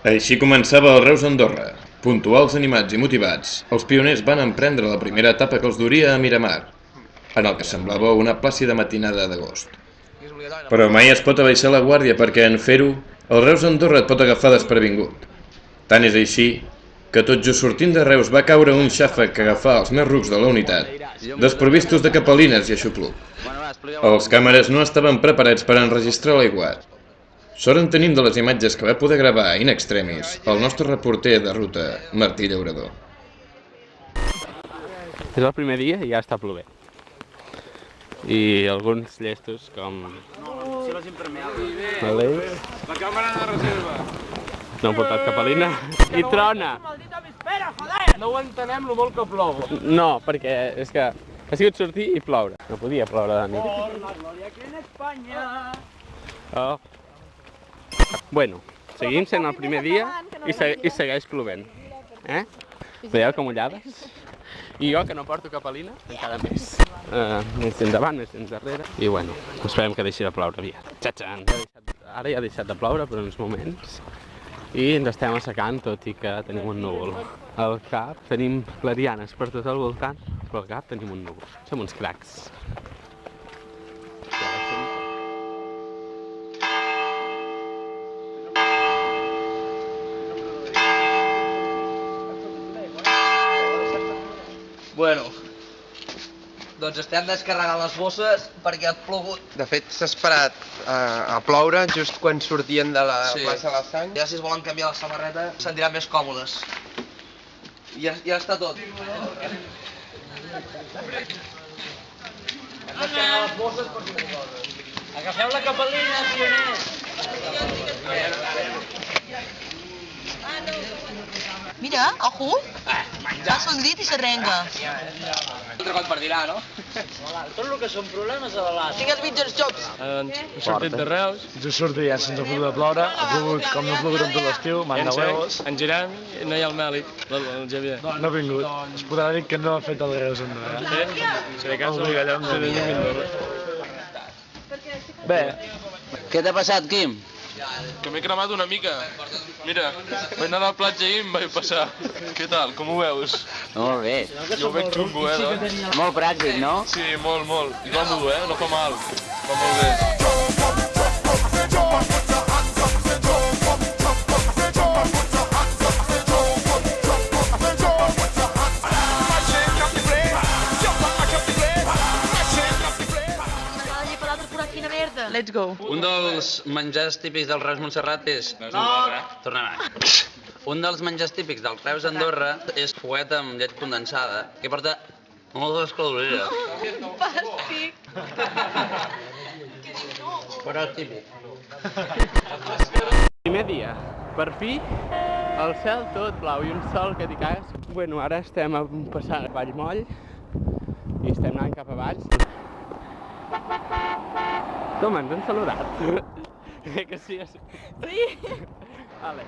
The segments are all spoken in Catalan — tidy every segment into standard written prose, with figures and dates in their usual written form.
Així començava el Reus Andorra. Puntuals, animats i motivats, els pioners van emprendre la primera etapa que els duria a Miramar, en el que semblava una plàcida matinada d'agost. Però mai es pot abaixar la guàrdia perquè en fer-ho, el Reus Andorra et pot agafar desprevingut. Tant és així que tot just sortint de Reus va caure un xàfec que agafà els més rucs de la unitat, desprovistos de capelines i aixopluc. Els càmeres no estaven preparats per enregistrar l'aiguat. Sort en tenim de les imatges que va poder gravar in extremis el nostre reporter de ruta, Martí Llaurador. És el primer dia i ja està plovent. I alguns llestos com... Aleix. La càmera de reserva. No han portat capelina. I trona! No ho entenem, lo molt que plou. No, perquè és que ha sigut sortir i ploure. No podia ploure de nit. La glòria que en Espanya. Oh. Bueno, seguim sent el primer dia i segueix plovent. Veieu com mullades? I jo, que no porto capelina, encara més. Més endavant, més endarrere. I bueno, esperem que deixi de ploure aviat. Txatxan! Ara ja ha deixat de ploure per uns moments. I ens estem assecant, tot i que tenim un núvol. Al cap tenim clarianes per tot el voltant, però al cap tenim un núvol. Som uns cracs. Bueno, doncs estem descarregant les bosses perquè ha plogut. De fet, s'ha esperat a ploure just quan sortien de la plaça de la Sang. Ja si es volen canviar la samarreta, sentiran més còmodes. Ja està tot. Hem descarregat les bosses per si coses. Agafeu la capel·lina, pioners! Mira, ojo, passa el grit i s'arrenca. Altre cop per dirà, no? Tot el que són problemes a l'Alàs. Digues mitjans jocs. Hem sortit de Reus, just sortir ja sense poder de ploure, ha plogut com no ha plogut en tot l'estiu, manda huevos. En Jeremy, no hi ha el Mèlic, el Javier. No ha vingut. Es podrà dir que no ha fet el Reus Andorra. Si de cas, el Gallem de Andorra. Bé. Què t'ha passat, Quim? Que m'he cremat una mica. Mira, vaig anar a la platja i em vaig passar. Què tal, com ho veus? Molt bé. Jo ho veig xungo, doncs? Molt pràctic, no? Sí, molt. I còmodo, no fa mal. Fa molt bé. Let's go. Un dels menjars típics del Reus Montserrat és... Tornem a... Un dels menjars típics del Reus Andorra és fuet amb llet condensada, que porta moltes calories. Fàstic. Però típic. Primer dia, per fi, el cel tot blau i un sol que t'hi cagues. Bueno, ara estem passant a Vallmoll i estem anant cap a Valls. Com ens han saludat? Que sí? Sí. Vale.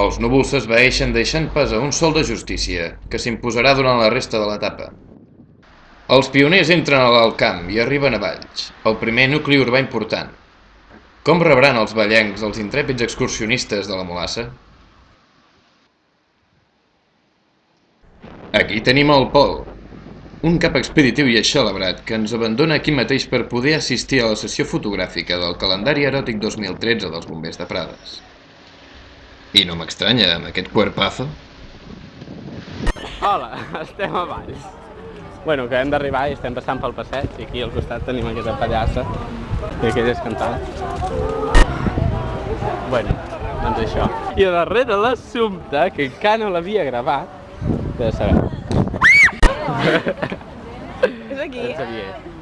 Els núvols s'esvaeixen deixant pas a un sol de justícia, que s'imposarà durant la resta de l'etapa. Els pioners entren a l'Alt Camp i arriben a Valls, el primer nucli urbà important. Com rebran els vallencs els intrèpids excursionistes de la Mulassa? Aquí tenim el Pol, un cap expeditiu i eixelebrat que ens abandona aquí mateix per poder assistir a la sessió fotogràfica del calendari eròtic 2013 dels Bombers de Prades. I no m'estranya, amb aquest cuerpazo. Hola, estem a Valls. Bueno, acabem d'arribar i estem passant pel passeig i aquí al costat tenim aquesta pallassa i aquelles cantants. Bueno, doncs això. I a darrere l'assumpte, que encara no l'havia gravat, de saber. És aquí.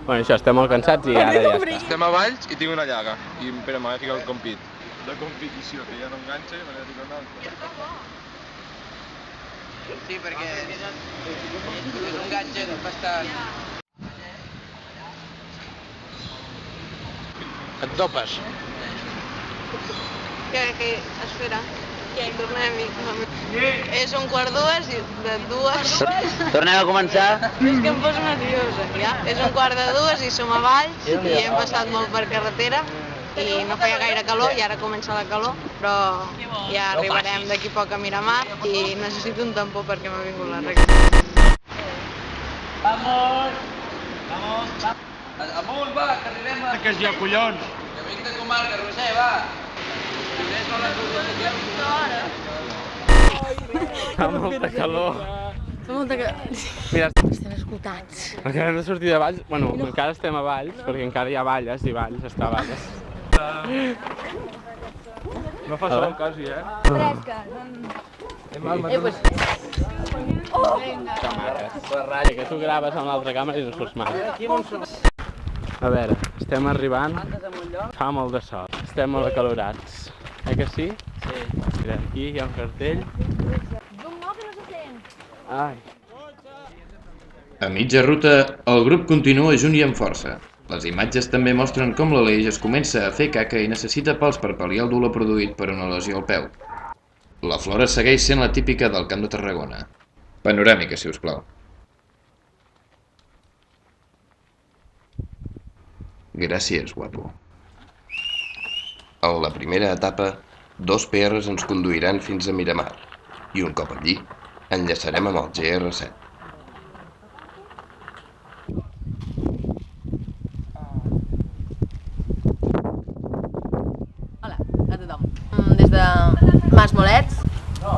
Bueno, això, estem molt cansats i ara ja està. Estem a Valls i tinc una llaga. I espera, m'ha de ficar el compit. De competició, que ja no enganxa i m'ha de ficar una altra. Sí, perquè és un gadget bastant... Et dopes. Que espera. Tornem-hi. És un quart dues i de dues. Tornem a començar? És que em poso nerviosa, ja. És un quart de dues i som a Valls i hem passat molt per carretera i no feia gaire calor i ara comença la calor, però ja arribarem d'aquí poc a Miramar i necessito un tampó perquè m'ha vingut la regla. Amunt, va, que arribem a... Que és ja, collons! Que vinc de comarca, Roser, va! Fa molta calor. Fa molta calor. Mira, Estem esgotats. acabem de sortir de Valls. Bueno, encara estem a Valls, perquè encara hi ha Valles i Valls està a Valles. No fa sol, quasi, eh? Que tu graves amb l'altra càmera i no surts mai. A veure, estem arribant. Fa molt de sol. Estem molt acalorats. Que sí? Sí. Mira, aquí hi ha un cartell. Ai. A mitja ruta, el grup continua junt i amb força. Les imatges també mostren com l'Aleix es comença a fer caca i necessita pals per pal·liar el dolor produït per una lesió al peu. La Flora segueix sent la típica del Camp de Tarragona. Panoràmica, si us plau. Gràcies, guapo. En la primera etapa, 2 PRs ens conduiran fins a Miramar i un cop allí, enllaçarem amb el GR7. Hola a tothom. Des de Mas Molets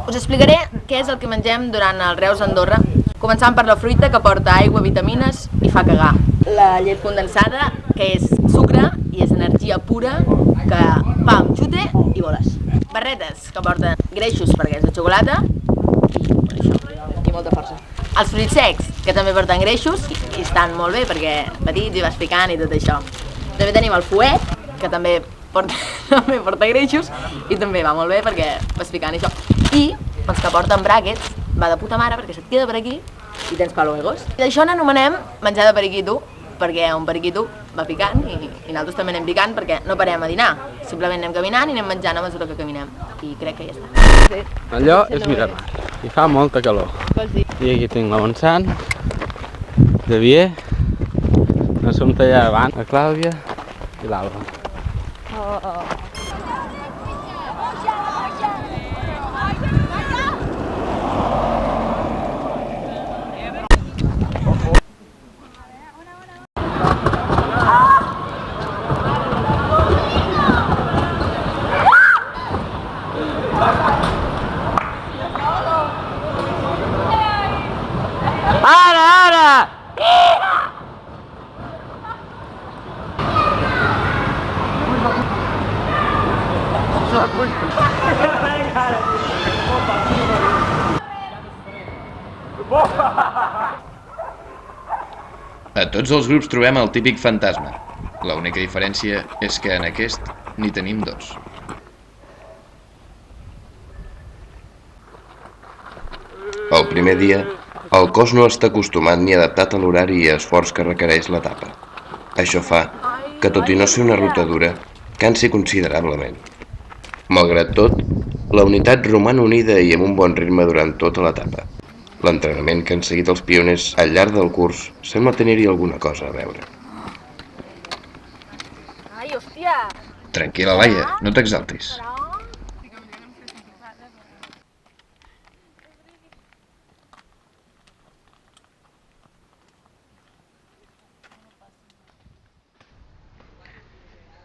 us explicaré què és el que mengem durant el Reus Andorra, començant per la fruita que porta aigua, vitamines i fa cagar. La llet condensada, que és sucre i és energia pura, que fa amb xute i boles. Barretes, que porten greixos perquè és de xocolata i molta força. Els fruits secs, que també porten greixos i estan molt bé perquè petits i vas picant i tot això. També tenim el fuet, que també porta greixos i també va molt bé perquè vas picant i això. I els que porten bràquets va de puta mare perquè se't queda per aquí i tens paluegos. I d'això n'anomenem menjar de periquito, perquè un periquito va picant i nosaltres també anem picant perquè no parem a dinar. Simplement anem caminant i anem menjant a mesura que caminem. I crec que ja està. Allò és Miramar i fa molta calor. I aquí tinc l'Avançant, Javier, l'Assumpta allà davant, la Clàudia i l'Alba. A tots els grups trobem el típic fantasma. L'única diferència és que en aquest n'hi tenim 2. El primer dia, el cos no està acostumat ni adaptat a l'horari i esforç que requereix l'etapa. Això fa que, tot i no ser una ruta dura, cansi considerablement. Malgrat tot, la unitat roman unida i amb un bon ritme durant tota l'etapa. L'entrenament que han seguit els pioners al llarg del curs sembla tenir-hi alguna cosa a veure. Ai, hòstia! Tranquil·la, Laia, no t'exaltis.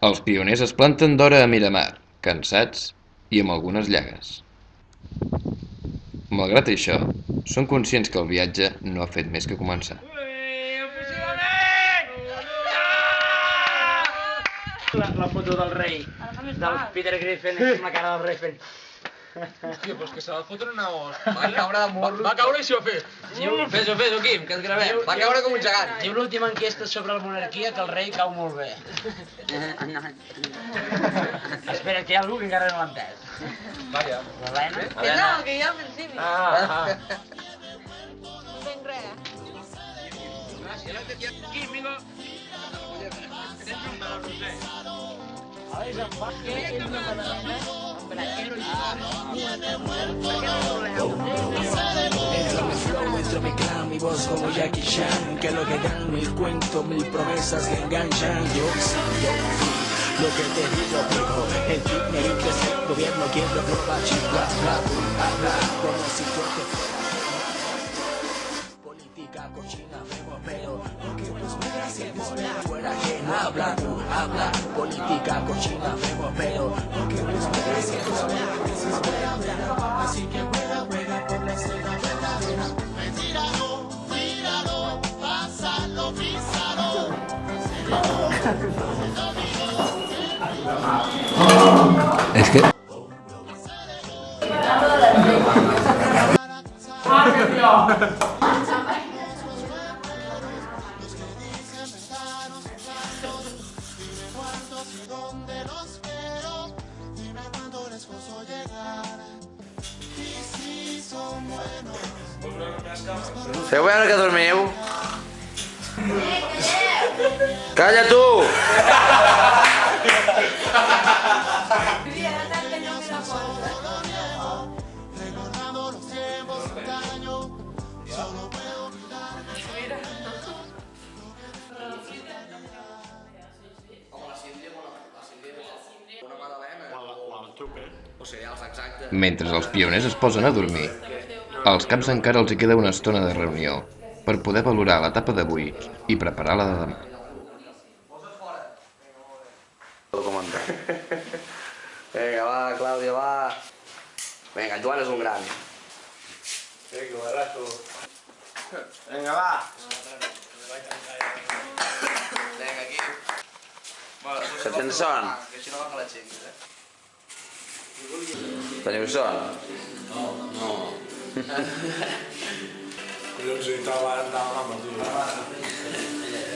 Els pioners es planten d'hora a Miramar, cansats i amb algunes llagues. Malgrat això, són conscients que el viatge no ha fet més que començar. La foto del rei, del Peter Griffin, amb la cara del rei fent... Hòstia, però és que se va fotre una os. Va caure de morro. Va caure i s'ho va fer. Fes-ho, Quim, que et gravem. Va caure com un gegant. Diu l'última enquesta sobre la monarquia que el rei cau molt bé. Espera, que hi ha algú que encara no l'ha entès. Vaja. L'Helena? Que no, que jo al principi. No entenc res. Quim, vinga. Tens un de la Roser. Dentro mi clan, mi voz como Jackie Chan, que lo que dan, mil cuentos, mil promesas que enganchan. Yo sí, lo que te digo, digo. El primer que es el gobierno, quien lo roba, chingua, habla, como si yo te fuera. Política cochina vemos, pero lo que nos fuera hacemos, fuera quien habla, tú habla. Política cochina vemos, pero lo que nos fuera hacemos, así que juega por la escena verdadera. Tíralo, pásalo, písalo. Es que... Se voy a ver que dormiu. Calla tú. Mentre els pioners es posen a dormir, als caps encara els hi queda una estona de reunió per poder valorar l'etapa d'avui i preparar la de demà. Vinga, va, Clàudia, va. Vinga, Joan és un gran. Vinga, barato. Vinga, va. Vinga, aquí. Que tens son? Que així no va que la xinguis, eh? Teniu son? No. Collons, i tal, ara endavant, tio.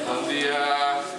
Bon dia.